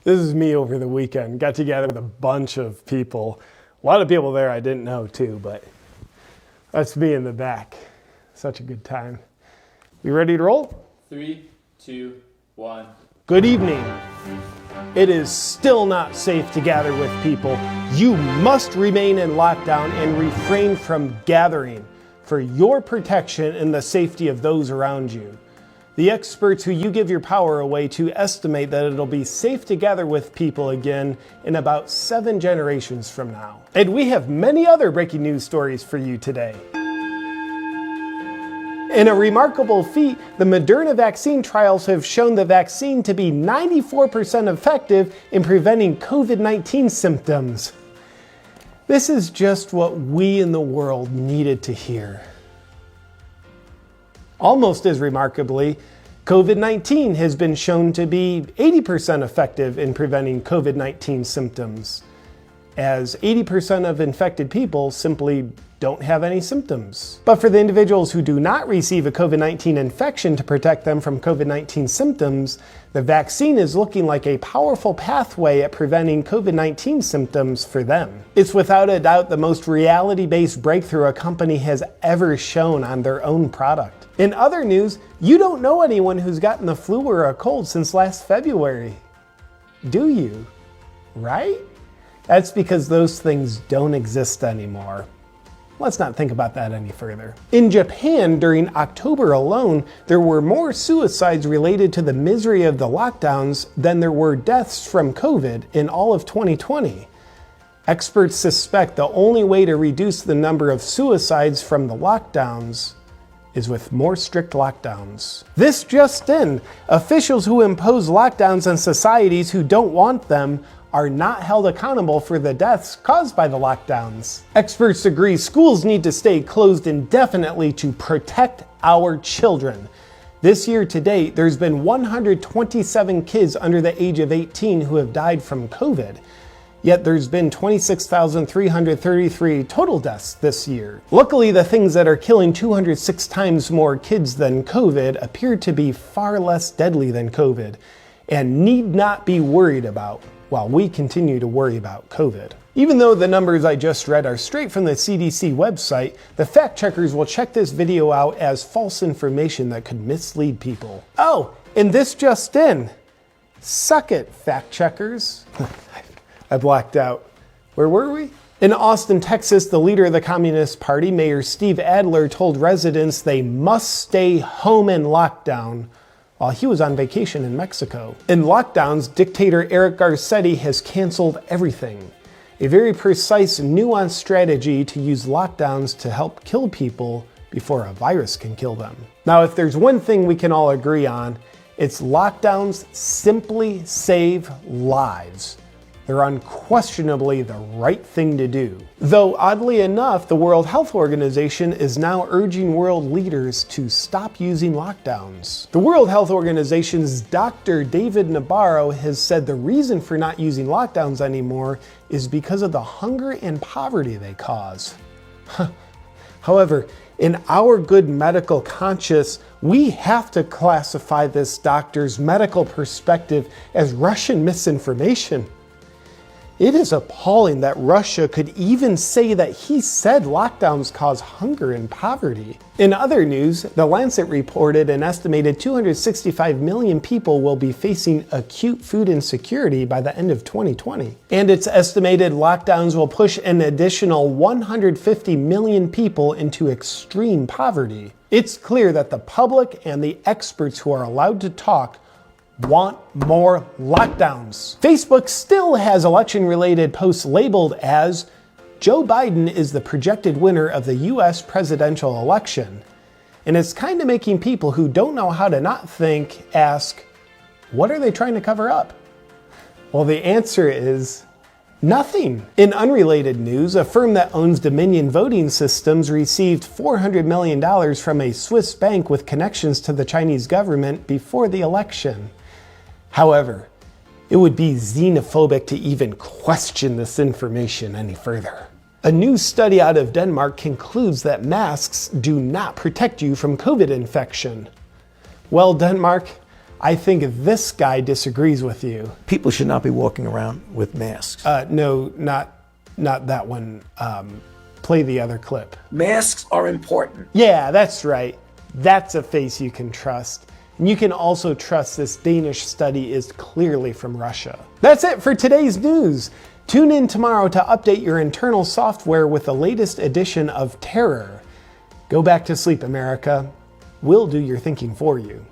This is me over the weekend. Got together with a bunch of people. A lot of people there I didn't know too, but that's me in the back. Such a good time. You ready to roll? 3, 2, 1. Good evening. It is still not safe to gather with people. You must remain in lockdown and refrain from gathering for your protection and the safety of those around you. The experts who you give your power away to estimate that it'll be safe to gather with people again in about 7 generations from now. And we have many other breaking news stories for you today. In a remarkable feat, the Moderna vaccine trials have shown the vaccine to be 94% effective in preventing COVID-19 symptoms. This is just what we in the world needed to hear. Almost as remarkably, COVID-19 has been shown to be 80% effective in preventing COVID-19 symptoms, as 80% of infected people simply don't have any symptoms. But for the individuals who do not receive a COVID-19 infection to protect them from COVID-19 symptoms, the vaccine is looking like a powerful pathway at preventing COVID-19 symptoms for them. It's without a doubt the most reality-based breakthrough a company has ever shown on their own product. In other news, you don't know anyone who's gotten the flu or a cold since last February. Do you? Right? That's because those things don't exist anymore. Let's not think about that any further. In Japan, during October alone, there were more suicides related to the misery of the lockdowns than there were deaths from COVID in all of 2020. Experts suspect the only way to reduce the number of suicides from the lockdowns is with more strict lockdowns. This just in, officials who impose lockdowns on societies who don't want them are not held accountable for the deaths caused by the lockdowns. Experts agree schools need to stay closed indefinitely to protect our children. This year to date, there's been 127 kids under the age of 18 who have died from COVID. Yet there's been 26,333 total deaths this year. Luckily, the things that are killing 206 times more kids than COVID appear to be far less deadly than COVID and need not be worried about while we continue to worry about COVID. Even though the numbers I just read are straight from the CDC website, the fact checkers will check this video out as false information that could mislead people. Oh, and this just in. Suck it, fact checkers. I blacked out. Where were we? In Austin, Texas, the leader of the Communist Party, Mayor Steve Adler, told residents they must stay home in lockdown while he was on vacation in Mexico. In lockdowns, dictator Eric Garcetti has canceled everything. A very precise, nuanced strategy to use lockdowns to help kill people before a virus can kill them. Now, if there's one thing we can all agree on, it's lockdowns simply save lives. They're unquestionably the right thing to do. Though, oddly enough, the World Health Organization is now urging world leaders to stop using lockdowns. The World Health Organization's Dr. David Nabarro has said the reason for not using lockdowns anymore is because of the hunger and poverty they cause. However, in our good medical conscience, we have to classify this doctor's medical perspective as Russian misinformation. It is appalling that Russia could even say that he said lockdowns cause hunger and poverty. In other news, The Lancet reported an estimated 265 million people will be facing acute food insecurity by the end of 2020. And it's estimated lockdowns will push an additional 150 million people into extreme poverty. It's clear that the public and the experts who are allowed to talk want more lockdowns. Facebook still has election-related posts labeled as Joe Biden is the projected winner of the US presidential election. And it's kind of making people who don't know how to not think ask, what are they trying to cover up? Well, the answer is nothing. In unrelated news, a firm that owns Dominion Voting Systems received $400 million from a Swiss bank with connections to the Chinese government before the election. However, it would be xenophobic to even question this information any further. A new study out of Denmark concludes that masks do not protect you from COVID infection. Well, Denmark, I think this guy disagrees with you. People should not be walking around with masks. No, not that one. Play the other clip. Masks are important. Yeah, that's right. That's a face you can trust. And you can also trust this Danish study is clearly from Russia. That's it for today's news. Tune in tomorrow to update your internal software with the latest edition of Terror. Go back to sleep, America. We'll do your thinking for you.